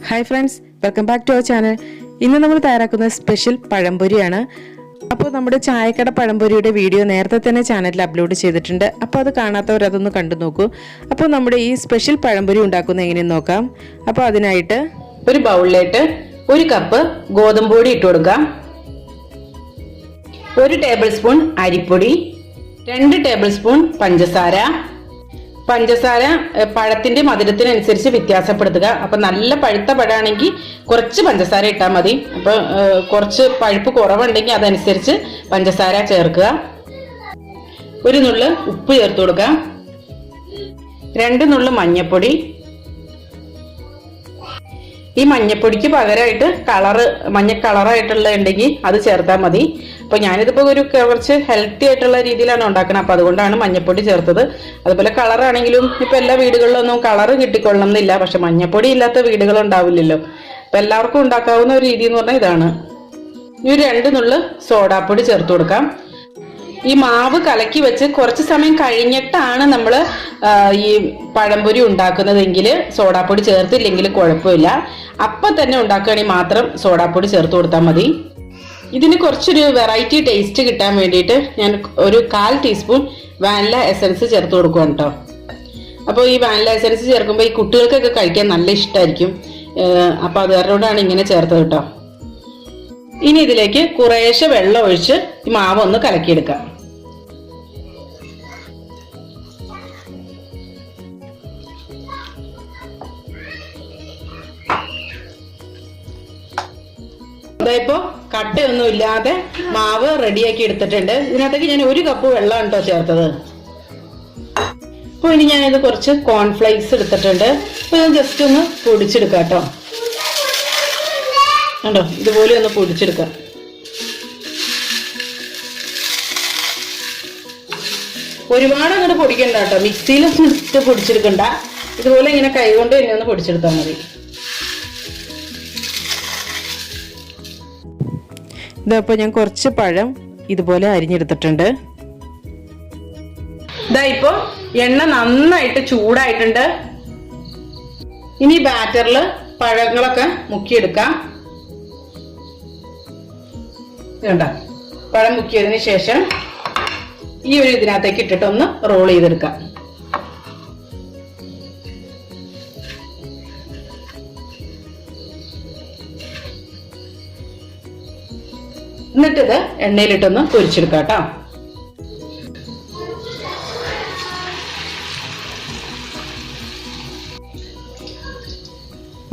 Hi friends, welcome back to our channel. ഇന്ന് നമ്മൾ തയ്യാറാക്കുന്ന സ്പെഷ്യൽ പഴംപൊരിയാണ്. അപ്പോൾ നമ്മുടെ ചായക്കട പഴംപൊരിയുടെ വീഡിയോ നേരത്തെ തന്നെ ചാനലിൽ അപ്ലോഡ് ചെയ്തിട്ടുണ്ട്. അപ്പോൾ അത് കാണാത്തവർ അതൊന്ന് കണ്ടു നോക്കൂ. അപ്പോൾ നമ്മുടെ ഈ സ്പെഷ്യൽ പഴംപൊരി ഉണ്ടാക്കുന്നത് എങ്ങനെയെന്ന് നോക്കാം. അപ്പോൾ അതിനായിട്ട് ഒരു ബൗളിലേക്ക് 1 കപ്പ് ഗോതമ്പ് പൊടി ഇട്ട് കൊടുക്കാം. 1 ടേബിൾ സ്പൂൺ അരിപ്പൊടി, 2 ടേബിൾ സ്പൂൺ പഞ്ചസാര. പഞ്ചസാര പഴത്തിന്റെ മധുരത്തിനനുസരിച്ച് വ്യത്യാസപ്പെടുത്തുക. അപ്പൊ നല്ല പഴുത്ത പഴമാണെങ്കിൽ കുറച്ച് പഞ്ചസാര ഇട്ടാൽ മതി. അപ്പൊ കുറച്ച് പഴുപ്പ് കുറവുണ്ടെങ്കിൽ അതനുസരിച്ച് പഞ്ചസാര ചേർക്കുക. 1 നുള്ള് ഉപ്പ് ചേർത്ത് കൊടുക്കുക. 2 നുള്ള് മഞ്ഞപ്പൊടി. ഈ മഞ്ഞപ്പൊടിക്ക് പകരമായിട്ട് മഞ്ഞ കളറായിട്ടുള്ള ഉണ്ടെങ്കിൽ അത് ചേർത്താൽ മതി. അപ്പൊ ഞാനിതിപ്പോ കുറച്ച് ഹെൽത്തി ആയിട്ടുള്ള രീതിയിലാണ് ഉണ്ടാക്കുന്നത്. അപ്പൊ അതുകൊണ്ടാണ് മഞ്ഞപ്പൊടി ചേർത്തത്. അതുപോലെ കളറാണെങ്കിലും ഇപ്പൊ എല്ലാ വീടുകളിലൊന്നും കളറ് കിട്ടിക്കൊള്ളണം എന്നില്ല. പക്ഷെ മഞ്ഞപ്പൊടി ഇല്ലാത്ത വീടുകൾ ഉണ്ടാവില്ലല്ലോ. അപ്പൊ എല്ലാവർക്കും ഉണ്ടാക്കാവുന്ന ഒരു രീതി എന്ന് പറഞ്ഞാൽ ഇതാണ്. ഈ 2 നുള്ള് സോഡാപ്പൊടി ചേർത്ത് കൊടുക്കാം. ഈ മാവ് കലക്കി വെച്ച് കുറച്ച് സമയം കഴിഞ്ഞിട്ടാണ് നമ്മൾ ഈ പഴംപൊരി ഉണ്ടാക്കുന്നതെങ്കിൽ സോഡാപ്പൊടി ചേർത്തില്ലെങ്കിൽ കുഴപ്പമില്ല. അപ്പം തന്നെ ഉണ്ടാക്കുകയാണെങ്കിൽ മാത്രം സോഡാപ്പൊടി ചേർത്ത് കൊടുത്താൽ മതി. ഇതിന് കുറച്ചൊരു വെറൈറ്റി ടേസ്റ്റ് കിട്ടാൻ വേണ്ടിയിട്ട് ഞാൻ ഒരു 1/4 ടീസ്പൂൺ വാനില എസൻസ് ചേർത്ത് കൊടുക്കുകയാണ് കേട്ടോ. അപ്പോൾ ഈ വാനില എസൻസ് ചേർക്കുമ്പോൾ ഈ കുട്ടികൾക്കൊക്കെ കഴിക്കാൻ നല്ല ഇഷ്ടമായിരിക്കും. അപ്പോൾ അത് കാരണമാണ് ഇങ്ങനെ ചേർത്തത് കേട്ടോ. ഇനി ഇതിലേക്ക് കുറേശ്ശെ വെള്ളം ഒഴിച്ച് ഈ മാവ് ഒന്ന് കലക്കിയെടുക്കാം. ഇപ്പോ കട്ടയൊന്നും ഇല്ലാതെ മാവ് റെഡിയാക്കി എടുത്തിട്ടുണ്ട്. ഇതിനകത്തേക്ക് ഞാൻ 1 കപ്പ് വെള്ളം കേട്ടോ ചേർത്തത്. അപ്പോൾ ഇനി ഞാനിത് കുറച്ച് കോൺഫ്ലേക്സ് എടുത്തിട്ടുണ്ട്. അപ്പൊ ഞാൻ ജസ്റ്റ് ഒന്ന് പൊടിച്ചെടുക്കാം കേട്ടോ. കണ്ടോ, ഇതുപോലെ ഒന്ന് പൊടിച്ചെടുക്കാം. ഒരുപാട് അങ്ങോട്ട് പൊടിക്കണ്ട കേട്ടോ. മിക്സിയിലൊന്നും ഇട്ട് പൊടിച്ചെടുക്കണ്ട. ഇതുപോലെ ഇങ്ങനെ കൈകൊണ്ട് തന്നെ ഒന്ന് പൊടിച്ചെടുത്താൽ മതി. ഇതപ്പോൾ ഞാൻ കുറച്ച് പഴം ഇതുപോലെ അരിഞ്ഞെടുത്തിട്ടുണ്ട്. ഇതാ ഇപ്പൊ എണ്ണ നന്നായിട്ട് ചൂടായിട്ടുണ്ട്. ഇനി ബാറ്ററിൽ പഴങ്ങളൊക്കെ മുക്കിയെടുക്കാം. ഇതുണ്ട, പഴം മുക്കിയതിന് ശേഷം ഈ ഒരു ഇതിനകത്തേക്ക് ഇട്ടിട്ട് ഒന്ന് റോൾ ചെയ്തെടുക്കാം. എന്നിട്ടിത് എണ്ണയിലിട്ടൊന്ന് പൊരിച്ചെടുക്കാം കേട്ടോ.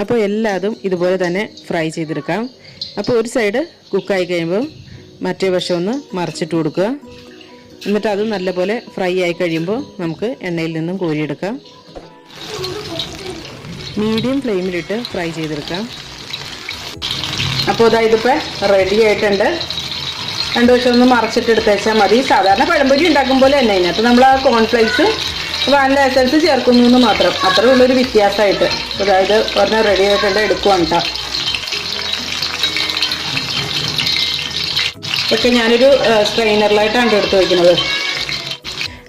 അപ്പോൾ എല്ലാതും ഇതുപോലെ തന്നെ ഫ്രൈ ചെയ്തെടുക്കാം. അപ്പോൾ ഒരു സൈഡ് കുക്കായി കഴിയുമ്പോൾ മറ്റേ വശം ഒന്ന് മറിച്ചിട്ട് കൊടുക്കുക. എന്നിട്ട് അത് നല്ലപോലെ ഫ്രൈ ആയി കഴിയുമ്പോൾ നമുക്ക് എണ്ണയിൽ നിന്നും കോരിയെടുക്കാം. മീഡിയം ഫ്ലെയിമിലിട്ട് ഫ്രൈ ചെയ്തെടുക്കാം. അപ്പോൾ ഇതിപ്പോൾ റെഡി ആയിട്ടുണ്ട്. 2 വശം ഒന്ന് മറച്ചിട്ട് എടുത്തേച്ചാൽ മതി. സാധാരണ പഴംപൊരി ഉണ്ടാക്കും പോലെ തന്നെ അതിനകത്ത് നമ്മൾ ആ കോൺഫ്ലേക്സ് വാനില എസൻസ് ചേർക്കുന്നു എന്ന് മാത്രം. അത്രേ ഉള്ളൊരു വ്യത്യാസമായിട്ട്. അതായത് പറഞ്ഞാൽ റെഡി ആയിട്ടുണ്ട്, എടുക്കുവാണ് കേട്ടോ. ഒക്കെ ഞാനൊരു സ്ട്രെയിനറിലായിട്ടാണ് എടുത്ത് വയ്ക്കുന്നത്.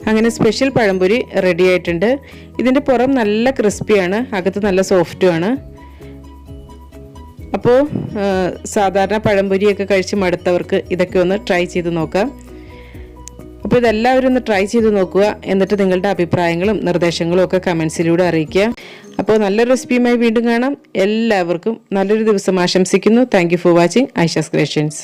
അങ്ങനെ സ്പെഷ്യൽ പഴംപൊരി റെഡി ആയിട്ടുണ്ട്. ഇതിൻ്റെ പുറം നല്ല ക്രിസ്പിയാണ്, അകത്ത് നല്ല സോഫ്റ്റുമാണ്. അപ്പോൾ സാധാരണ പഴംപൊരിയൊക്കെ കഴിച്ച് മടുത്തവർക്ക് ഇതൊക്കെ ഒന്ന് ട്രൈ ചെയ്ത് നോക്കാം. അപ്പോൾ ഇതെല്ലാവരും ഒന്ന് ട്രൈ ചെയ്ത് നോക്കുക. എന്നിട്ട് നിങ്ങളുടെ അഭിപ്രായങ്ങളും നിർദ്ദേശങ്ങളും ഒക്കെ കമൻസിലൂടെ അറിയിക്കുക. അപ്പോൾ നല്ലൊരു റെസിപ്പിയുമായി വീണ്ടും കാണാം. എല്ലാവർക്കും നല്ലൊരു ദിവസം ആശംസിക്കുന്നു. Thank you for watching Aisha's creations.